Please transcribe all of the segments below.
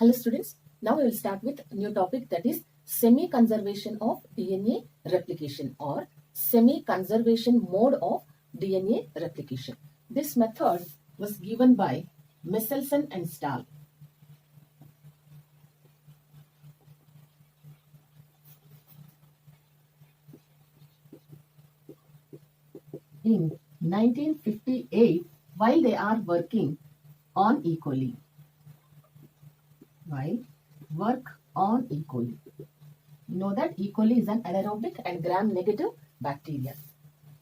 Hello students, now we will start with a new topic, that is semi-conservation of DNA replication or semi-conservation mode of DNA replication. This method was given by Michelson and Stahl. In 1958, while they are working on E. coli. Work on E. coli. You know that E. coli is an anaerobic and gram-negative bacteria.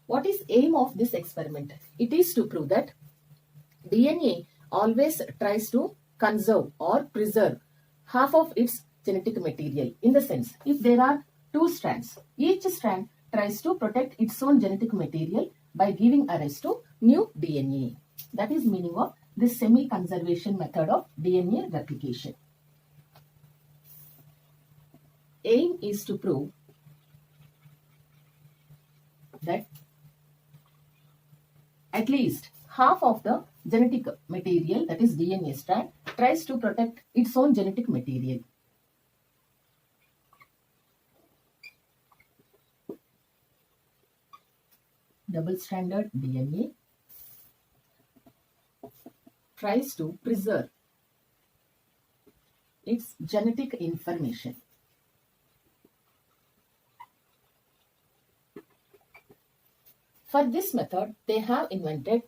What is aim of this experiment? It is to prove that DNA always tries to conserve or preserve half of its genetic material. In the sense, if there are two strands, each strand tries to protect its own genetic material by giving rise to new DNA. That is meaning of this semi-conservation method of DNA replication. Aim is to prove that at least half of the genetic material, that is DNA strand, tries to protect its own genetic material. Double-stranded DNA tries to preserve its genetic information. For this method, they have invented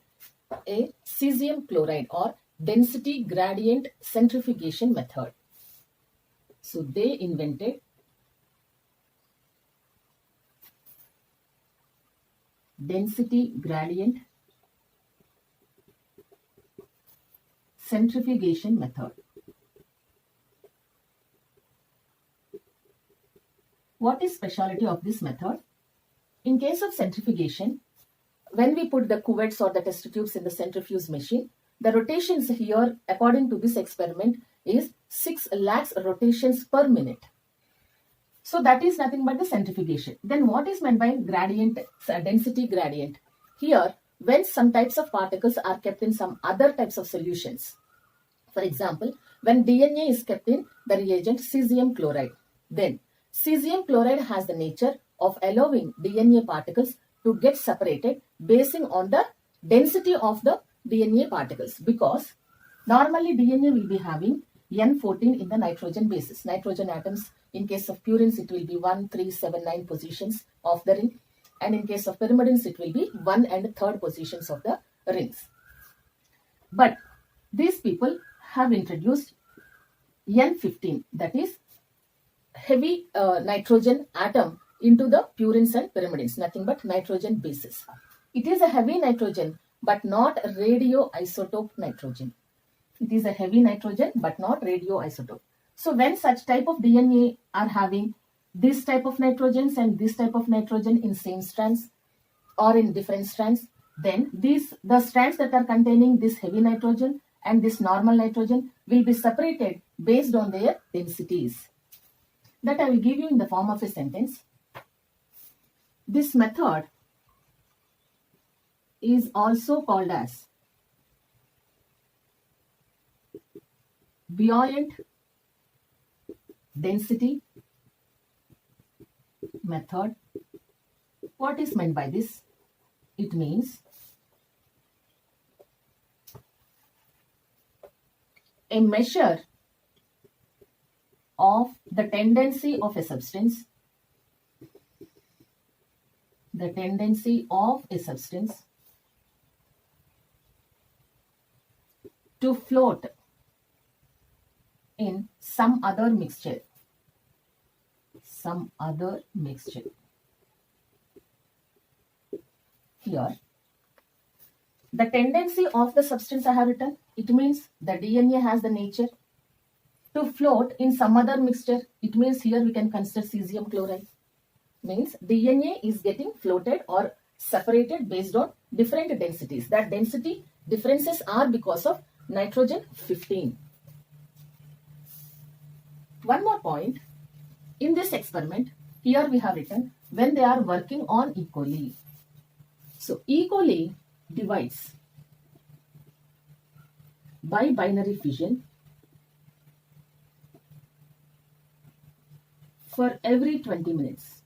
a cesium chloride or density gradient centrifugation method. So they invented density gradient centrifugation method. What is speciality of this method? In case of centrifugation, when we put the cuvettes or the test tubes in the centrifuge machine, the rotations here, according to this experiment, is 6 lakhs rotations per minute. So that is nothing but the centrifugation. Then what is meant by gradient, density gradient? Here, when some types of particles are kept in some other types of solutions. For example, when DNA is kept in the reagent cesium chloride, then cesium chloride has the nature of allowing DNA particles to get separated basing on the density of the DNA particles, because normally DNA will be having N14 in the nitrogen bases. Nitrogen atoms, in case of purines, it will be 1, 3, 7, 9 positions of the ring, and in case of pyrimidines, it will be 1 and 3rd positions of the rings. But these people have introduced N15, that is heavy nitrogen atom into the purines and pyrimidines, nothing but nitrogen bases. It is a heavy nitrogen but not radioisotope nitrogen. It is a heavy nitrogen but not radioisotope. So when such type of DNA are having this type of nitrogens and this type of nitrogen in same strands or in different strands, then the strands that are containing this heavy nitrogen and this normal nitrogen will be separated based on their densities. That I will give you in the form of a sentence. This method is also called as buoyant density method. What is meant by this? It means a measure of the tendency of a substance, to float in some other mixture. Here, the tendency of the substance I have written, it means the DNA has the nature to float in some other mixture. It means here we can consider cesium chloride. Means DNA is getting floated or separated based on different densities. That density differences are because of nitrogen 15. One more point. In this experiment, here we have written when they are working on E. coli. So E. coli divides by binary fission for every 20 minutes.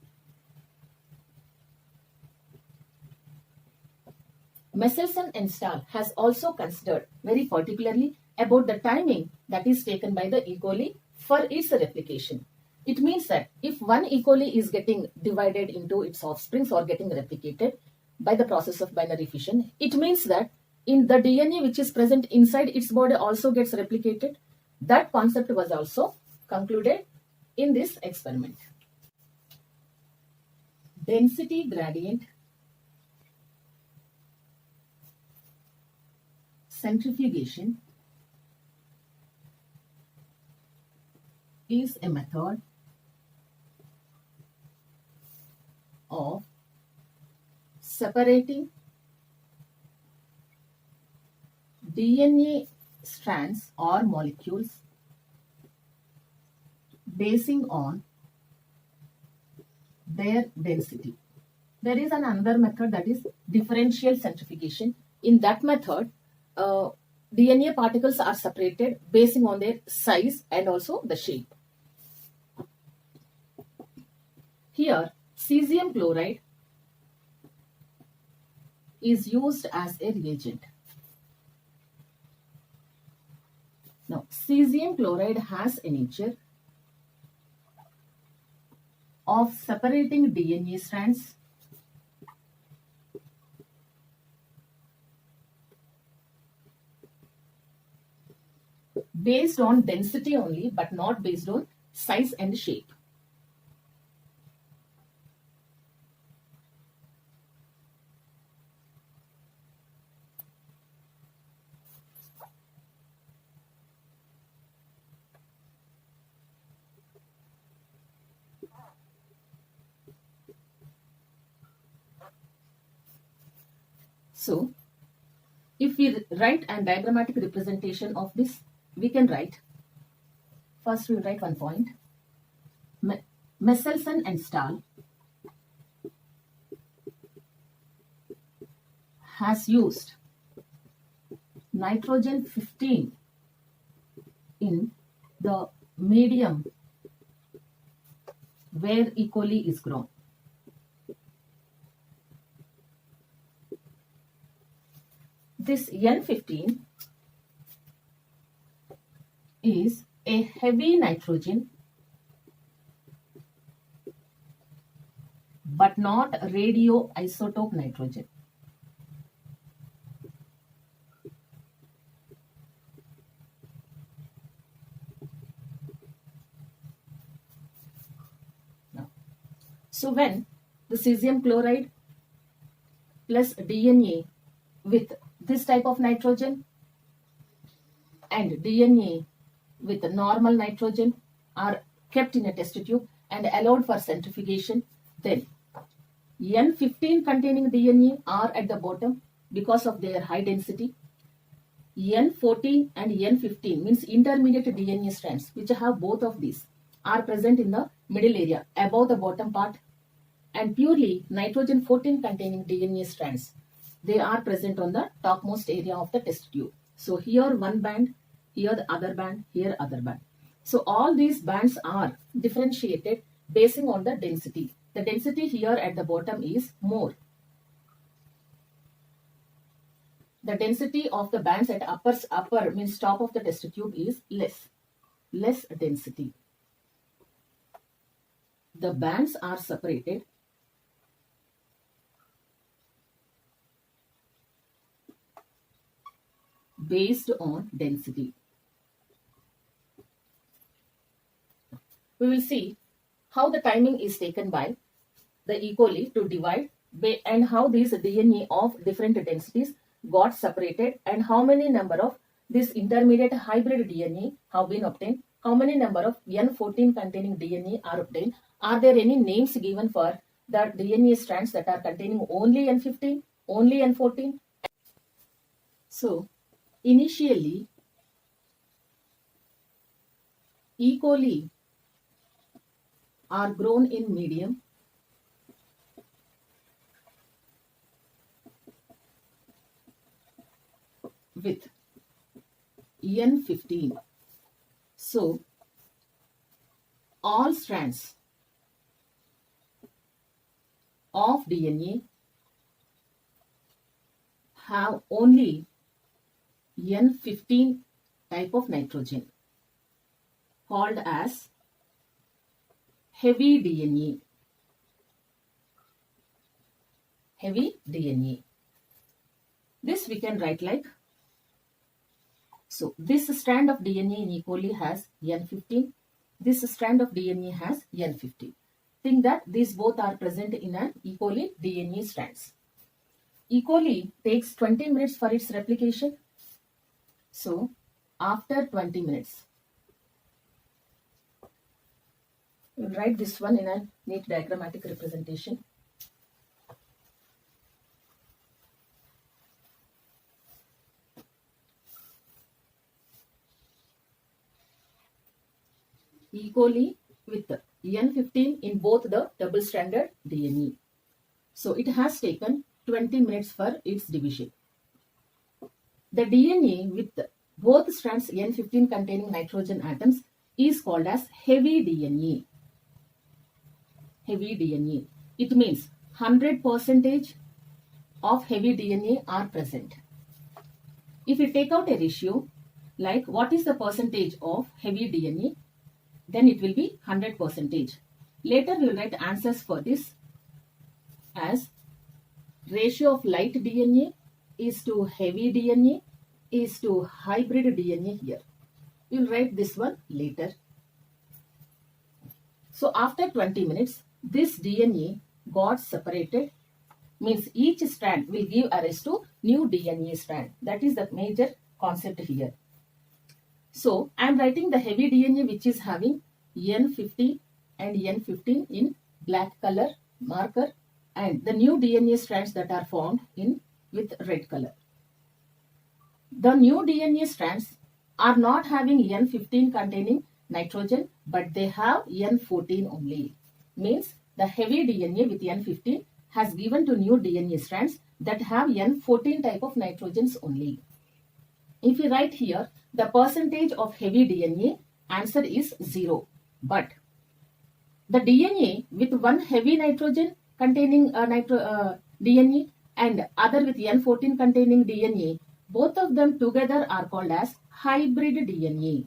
Messelson and Stahl has also considered very particularly about the timing that is taken by the E. coli for its replication. It means that if one E. coli is getting divided into its offsprings or getting replicated by the process of binary fission, it means that in the DNA which is present inside its body also gets replicated. That concept was also concluded in this experiment. Density gradient centrifugation is a method of separating DNA strands or molecules basing on their density. There is another method, that is differential centrifugation. In that method, DNA particles are separated basing on their size and also the shape. Here, cesium chloride is used as a reagent. Now, cesium chloride has a nature of separating DNA strands based on density only, but not based on size and shape. So, if we write a diagrammatic representation of this, we can write, first we will write one point, Messelson and Stahl has used nitrogen 15 in the medium where E. coli is grown. This N15 is a heavy nitrogen but not radioisotope nitrogen. Now, so when the cesium chloride plus DNA with this type of nitrogen and DNA with normal nitrogen are kept in a test tube and allowed for centrifugation, then N15 containing DNA are at the bottom because of their high density. N14 and N15 means intermediate DNA strands, which have both of these, are present in the middle area above the bottom part, and purely nitrogen 14 containing DNA strands, they are present on the topmost area of the test tube. So here one band, here the other band, here other band. So all these bands are differentiated basing on the density. The density here at the bottom is more. The density of the bands at upper means top of the test tube is less density. The bands are separated based on density. We will see how the timing is taken by the E. coli to divide and how these DNA of different densities got separated and how many number of this intermediate hybrid DNA have been obtained, how many number of N14 containing DNA are obtained. Are there any names given for the DNA strands that are containing only N15, only N14? So, initially, E. coli are grown in medium with N15. So, all strands of DNA have only N15 type of nitrogen called as heavy DNA. Heavy DNA. This we can write like, so this strand of DNA in E. coli has N15. This strand of DNA has N15. Think that these both are present in an E. coli DNA strands. E. coli takes 20 minutes for its replication. So, after 20 minutes, we'll write this one in a neat diagrammatic representation. E. coli with N15 in both the double-stranded DNA. So, it has taken 20 minutes for its division. The DNA with both strands N15 containing nitrogen atoms is called as heavy DNA. Heavy DNA. It means 100% of heavy DNA are present. If we take out a ratio, like what is the percentage of heavy DNA, then it will be 100%. Later we will write answers for this as ratio of light DNA is to heavy DNA is to hybrid DNA here. We will write this one later. So after 20 minutes, this DNA got separated, means each strand will give rise to new DNA strand. That is the major concept here. So I am writing the heavy DNA which is having N15 and N15 in black color marker, and the new DNA strands that are formed in with red color. The new DNA strands are not having N15 containing nitrogen, but they have N14 only. Means the heavy DNA with N15 has given to new DNA strands that have N14 type of nitrogens only. If you write here the percentage of heavy DNA, answer is 0. But the DNA with one heavy nitrogen containing DNA and other with N14 containing DNA, both of them together are called as hybrid DNA.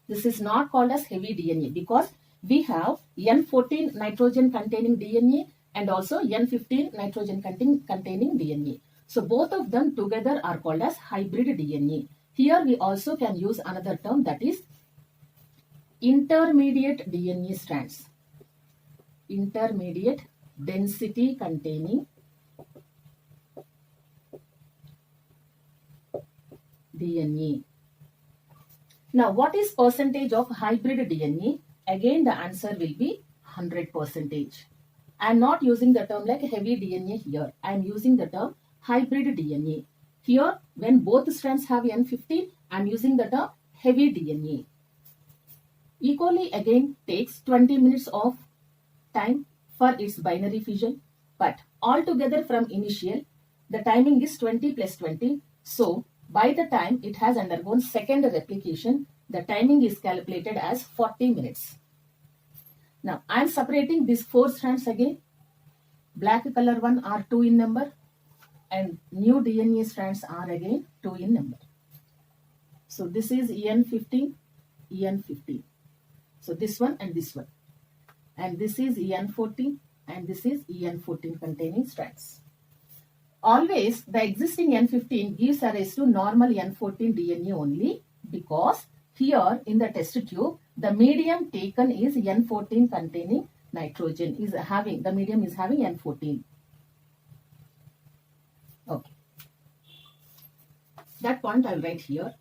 This is not called as heavy DNA because we have N14 nitrogen containing DNA and also N15 nitrogen containing DNA. So both of them together are called as hybrid DNA. Here we also can use another term, that is intermediate DNA strands. Intermediate density containing DNA. Now what is percentage of hybrid DNA? Again the answer will be 100%. I am not using the term like heavy DNA here. I am using the term hybrid DNA. Here when both strands have N15, I am using the term heavy DNA. E. coli again takes 20 minutes of time for its binary fission, but altogether from initial the timing is 20 plus 20. So by the time it has undergone second replication, the timing is calculated as 40 minutes. Now I am separating these 4 strands again. Black color one are 2 in number and new DNA strands are again 2 in number. So this is En15, En15. So this one and this one. And this is En14 and this is En14 containing strands. Always the existing N15 gives rise to normal N14 DNA only, because here in the test tube the medium taken is N14 containing nitrogen, the medium is having N14. Okay. That point I will write here.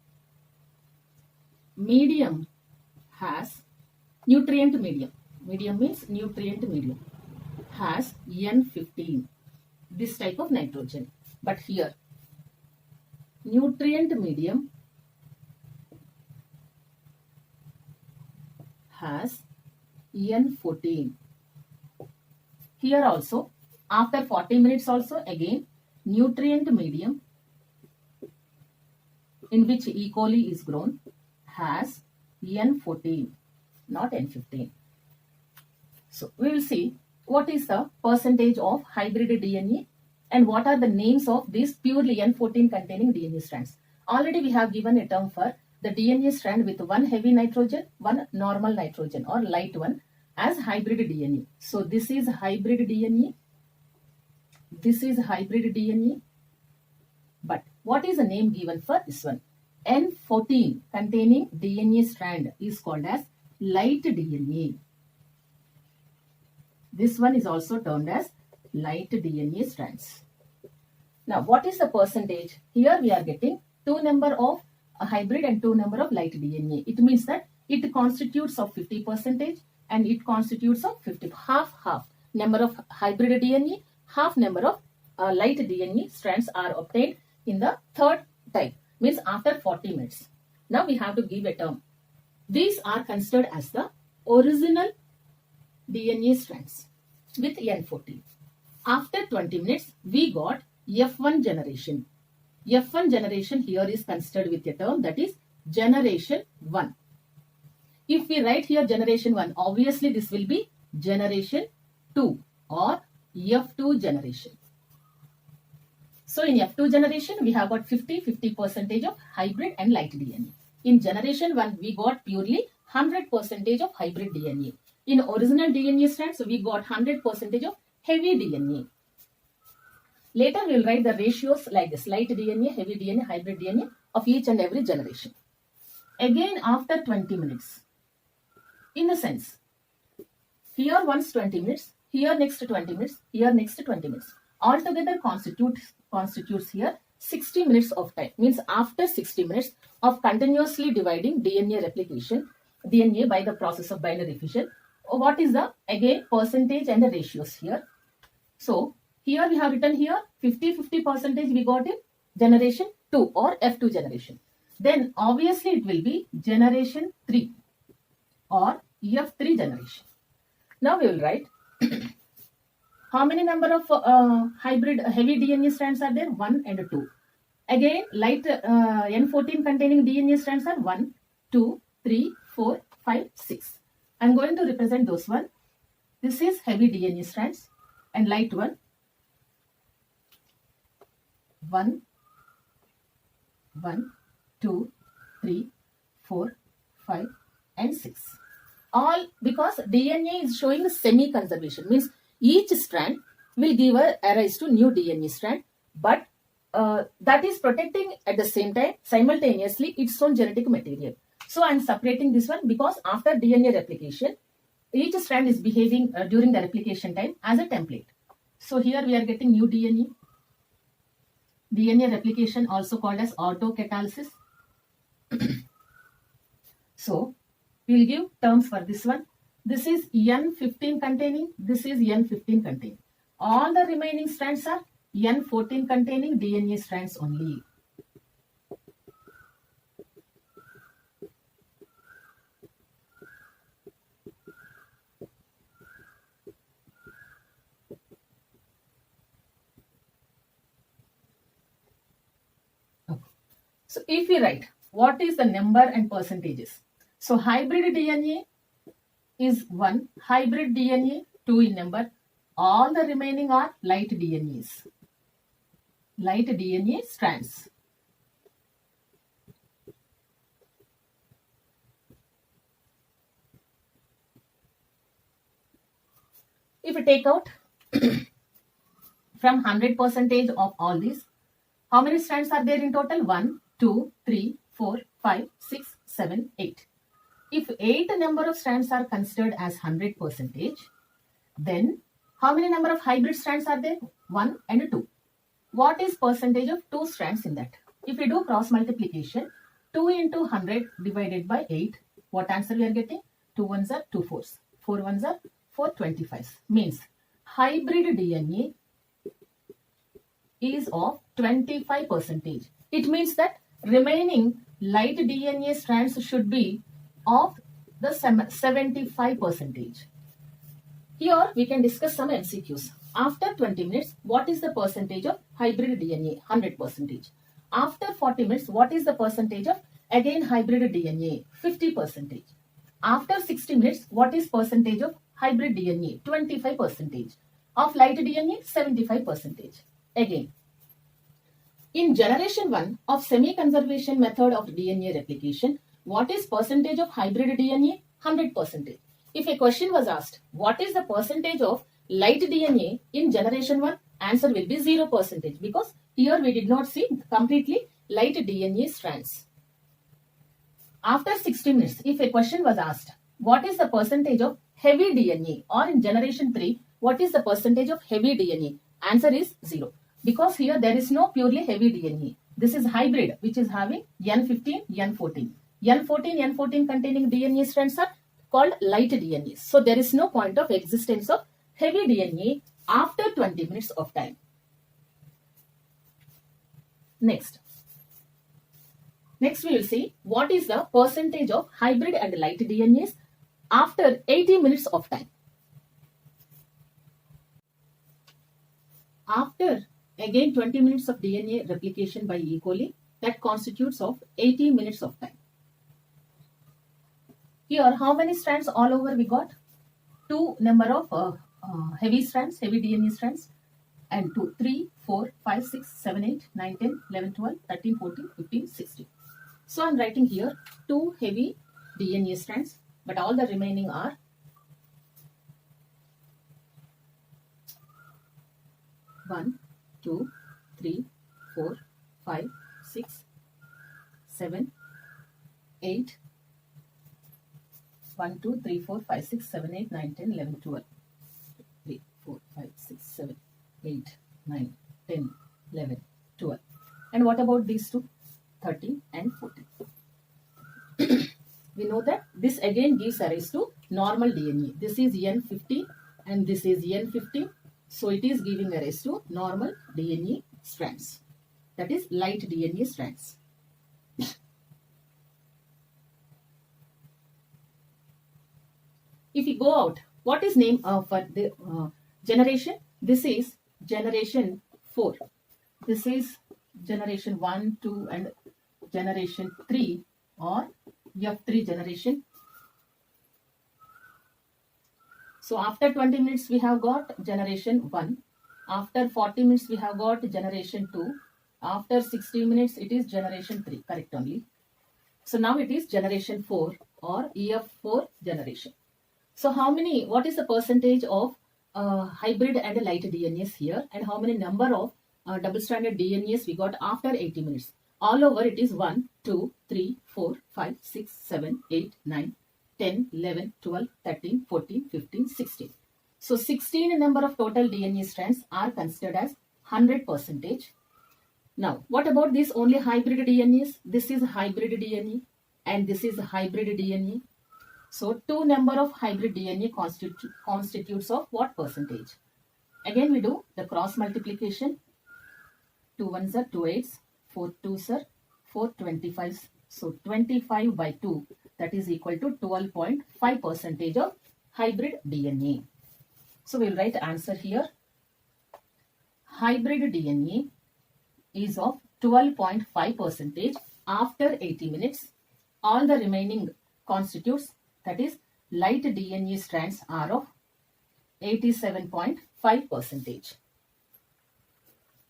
Medium has nutrient medium. Medium means nutrient medium. Has N15. This type of nitrogen. But here nutrient medium has N14. Here also after 40 minutes also again nutrient medium in which E. coli is grown has N14, not N15. So we will see what is the percentage of hybrid DNA and what are the names of these purely N14 containing DNA strands. Already we have given a term for the DNA strand with one heavy nitrogen, one normal nitrogen or light one as hybrid DNA. So this is hybrid DNA. This is hybrid DNA. But what is the name given for this one? N14 containing DNA strand is called as light DNA. This one is also termed as light DNA strands. Now, what is the percentage? Here we are getting 2 number of a hybrid and 2 number of light DNA. It means that it constitutes of 50% and it constitutes of 50, half number of hybrid DNA, half number of light DNA strands are obtained in the third type, means after 40 minutes. Now we have to give a term. These are considered as the original DNA strands with N14. After 20 minutes, we got F1 generation. F1 generation here is considered with a term that is generation 1. If we write here generation 1, obviously this will be generation 2 or F2 generation. So in F2 generation, we have got 50% of hybrid and light DNA. In generation 1, we got purely 100% of hybrid DNA. In original DNA strands, we got 100% of heavy DNA. Later, we will write the ratios like this: light DNA, heavy DNA, hybrid DNA of each and every generation. Again, after 20 minutes. In a sense, here once 20 minutes, here next 20 minutes, here next 20 minutes. Altogether constitutes here 60 minutes of time. Means after 60 minutes of continuously dividing DNA replication, DNA by the process of binary fission. What is the, again, percentage and the ratios here? So, here we have written here 50% we got in generation 2 or F2 generation. Then obviously it will be generation 3 or F3 generation. Now we will write how many number of hybrid heavy DNA strands are there? 1 and 2. Again, light N14 containing DNA strands are 1, 2, 3, 4, 5, 6. I am going to represent those one. This is heavy DNA strands and light one. 1, 2, 3, 4, 5 and 6. All because DNA is showing semi-conservation, means each strand will give a rise to new DNA strand, but that is protecting at the same time simultaneously its own genetic material. So I am separating this one because after DNA replication, each strand is behaving during the replication time as a template. So here we are getting new DNA. DNA replication also called as autocatalysis. So we will give terms for this one. This is N15 containing, this is N15 containing. All the remaining strands are N14 containing DNA strands only. So if we write, what is the number and percentages? So hybrid DNA is 1, hybrid DNA 2 in number. All the remaining are light DNAs, light DNA strands. If we take out from 100% of all these, how many strands are there in total? 1, 2, 3, 4, 5, 6, 7, 8. If 8 number of strands are considered as 100%, then how many number of hybrid strands are there? 1 and 2. What is percentage of 2 strands in that? If we do cross multiplication, 2 into 100 divided by 8, what answer we are getting? 2 ones are 2 fours, 4 ones are 4 25s. Means hybrid DNA is of 25%. It means that remaining light DNA strands should be of the 75%. Here we can discuss some MCQs. After 20 minutes, what is the percentage of hybrid DNA? 100%. After 40 minutes, what is the percentage of again hybrid DNA? 50%. After 60 minutes, what is percentage of hybrid DNA 25%, of light DNA 75%. Again, in generation 1 of semi-conservation method of DNA replication, what is percentage of hybrid DNA? 100%. If a question was asked, what is the percentage of light DNA in generation 1? Answer will be 0%, because here we did not see completely light DNA strands. After 60 minutes, if a question was asked, what is the percentage of heavy DNA, or in generation 3, what is the percentage of heavy DNA? Answer is 0, because here there is no purely heavy DNA. This is hybrid, which is having N15, N14. N14, N14 containing DNA strands are called light DNA. So there is no point of existence of heavy DNA after 20 minutes of time. Next we will see what is the percentage of hybrid and light DNAs after 80 minutes of time. After again 20 minutes of DNA replication by E. coli, that constitutes of 80 minutes of time. Here, how many strands all over we got? 2 number of heavy DNA strands, and 2, 3, 4, 5, 6, 7, 8, 9, 10, 11, 12, 13, 14, 15, 16. So I am writing here 2 heavy DNA strands, but all the remaining are 1, 2, 3, 4, 5, 6, 7, 8, 1, 2, 3, 4, 5, 6, 7, 8, 9, 10, 11, 12. 3, 4, 5, 6, 7, 8, 9, 10, 11, 12. And what about these two? 13 and 14. We know that this again gives rise to normal DNA. This is N15 and this is N15. So it is giving rise to normal DNA strands. That is light DNA strands. If we go out, what is name for the generation? This is generation 4. This is generation 1, 2 and generation 3, or F3 generation. So after 20 minutes we have got generation 1. After 40 minutes we have got generation 2. After 60 minutes it is generation 3. Correct only. So now it is generation 4 or EF4 generation. So what is the percentage of hybrid and light DNAs here, and how many number of double-stranded DNAs we got after 80 minutes? All over it is 1, 2, 3, 4, 5, 6, 7, 8, 9, 10, 11, 12, 13, 14, 15, 16. So 16 number of total DNA strands are considered as 100%. Now, what about these only hybrid DNAs? This is hybrid DNA and this is hybrid DNA. So 2 number of hybrid DNA constitutes of what percentage? Again we do the cross multiplication. 2 ones are 2 8s, 4 2s are 4 25s. So 25 by 2, that is equal to 12.5% of hybrid DNA. So we will write answer here. Hybrid DNA is of 12.5% after 80 minutes. All the remaining constitutes, that is light DNA strands, are of 87.5%.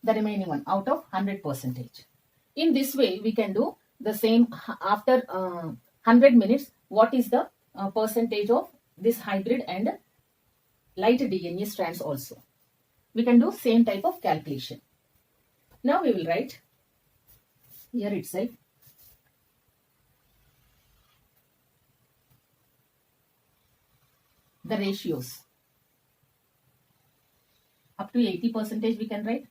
The remaining one out of 100%. In this way, we can do the same after 100 minutes. What is the percentage of this hybrid and light DNA strands also? We can do same type of calculation. Now we will write here itself. The ratios. Up to 80% we can write.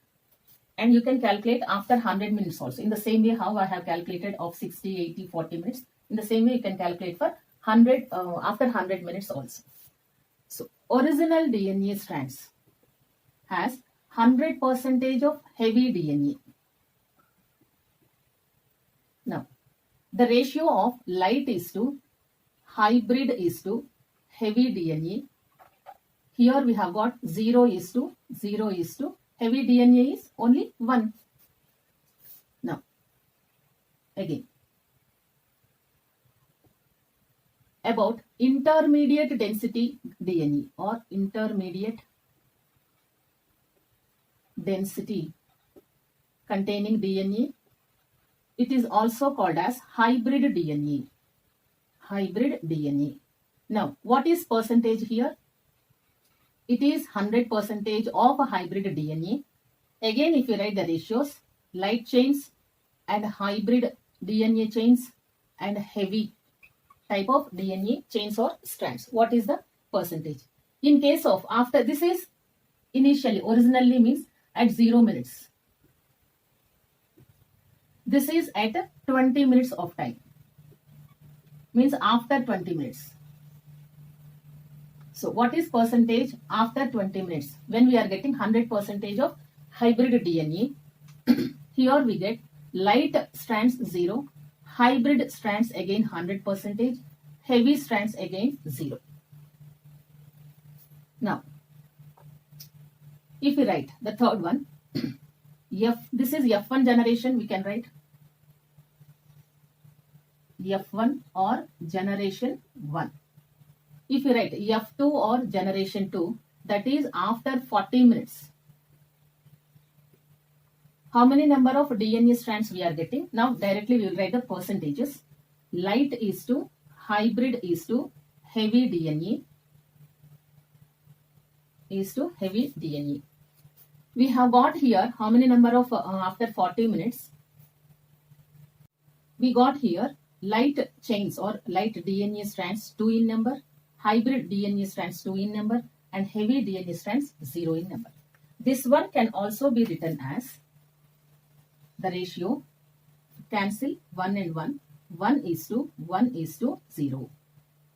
And you can calculate after 100 minutes also. In the same way how I have calculated of 60, 80, 40 minutes. In the same way you can calculate for 100 after 100 minutes also. So original DNA strands has 100% of heavy DNA. Now the ratio of light is to hybrid is to heavy DNA. Here we have got 0 is to heavy DNA is only 1. Now again about intermediate density DNA or intermediate density containing DNA. It is also called as hybrid DNA. Hybrid DNA. Now, what is percentage here? It is 100% of a hybrid DNA. Again, if you write the ratios, light chains and hybrid DNA chains and heavy type of DNA chains or strands. What is the percentage? In case of after, this is initially, originally means at 0 minutes. This is at 20 minutes of time. Means after 20 minutes. So what is percentage after 20 minutes? When we are getting 100% of hybrid DNA, here we get light strands 0, hybrid strands again 100%, heavy strands again 0. Now, if we write the third one, this is F1 generation, we can write F1 or generation 1. If you write F2 or generation 2, that is after 40 minutes. How many number of DNA strands we are getting? Now directly we will write the percentages. Light is to hybrid is to heavy DNA is to heavy DNA. We have got here how many number of after 40 minutes? We got here light chains or light DNA strands 2 in number, hybrid DNA strands 2 in number, and heavy DNA strands 0 in number. This one can also be written as the ratio, cancel 1 and 1, 1 is to 1 is to 0.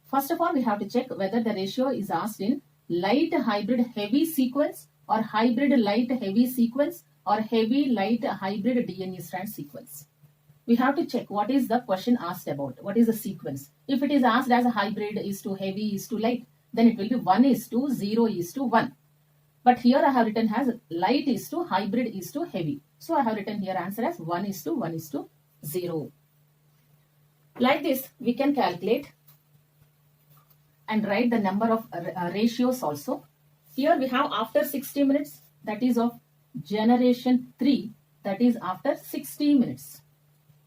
First of all, we have to check whether the ratio is asked in light hybrid heavy sequence or hybrid light heavy sequence or heavy light hybrid DNA strand sequence. We have to check what is the question asked about, what is the sequence. If it is asked as a hybrid is to heavy is to light, then it will be 1 is to 0 is to 1. But here I have written as light is to hybrid is to heavy. So I have written here answer as 1 is to 1 is to 0. Like this, we can calculate and write the number of ratios also. Here we have after 60 minutes, that is of generation 3, that is after 60 minutes.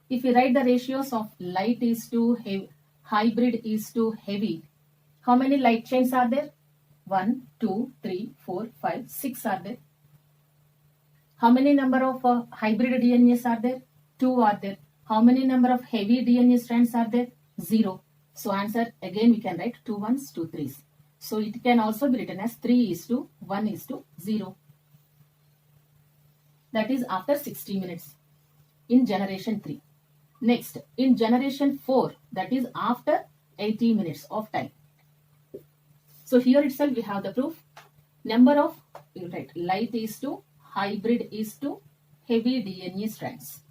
If we write the ratios of light is to heavy, hybrid is to heavy, how many light chains are there? 1, 2, 3, 4, 5, 6 are there. How many number of hybrid DNAs are there? 2 are there. How many number of heavy DNA strands are there? 0. So answer again we can write 2 1s, 2 3s. So it can also be written as 3 is to 1 is to 0. That is after 60 minutes in generation 3. Next, in generation 4, that is after 80 minutes of time. So here itself we have the proof. Number of, you write light is to, hybrid is to, heavy DNA strands.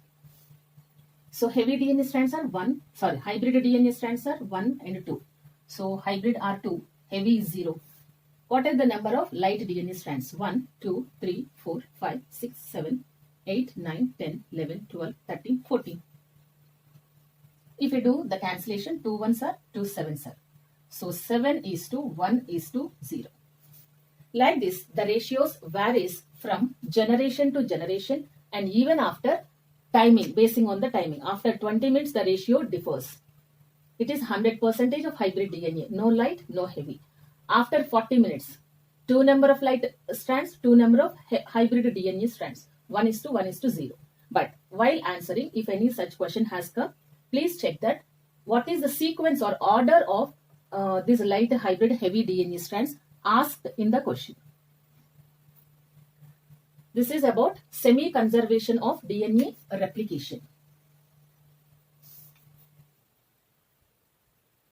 So heavy DNA strands are hybrid DNA strands are 1 and 2. So hybrid are 2, heavy is 0. What is the number of light DNA strands? 1, 2, 3, 4, 5, 6, 7, 8, 9, 10, 11, 12, 13, 14. If we do the cancellation, 2 1s are 2 7s are. So 7 is to 1 is to 0. Like this, the ratios varies from generation to generation and even after timing, basing on the timing. After 20 minutes, the ratio differs. It is 100% of hybrid DNA. No light, no heavy. After 40 minutes, 2 number of light strands, 2 number of hybrid DNA strands. 1 is to 1 is to 0. But while answering, if any such question has come, please check that what is the sequence or order of these light hybrid heavy DNA strands asked in the question. This is about semi-conservation of DNA replication.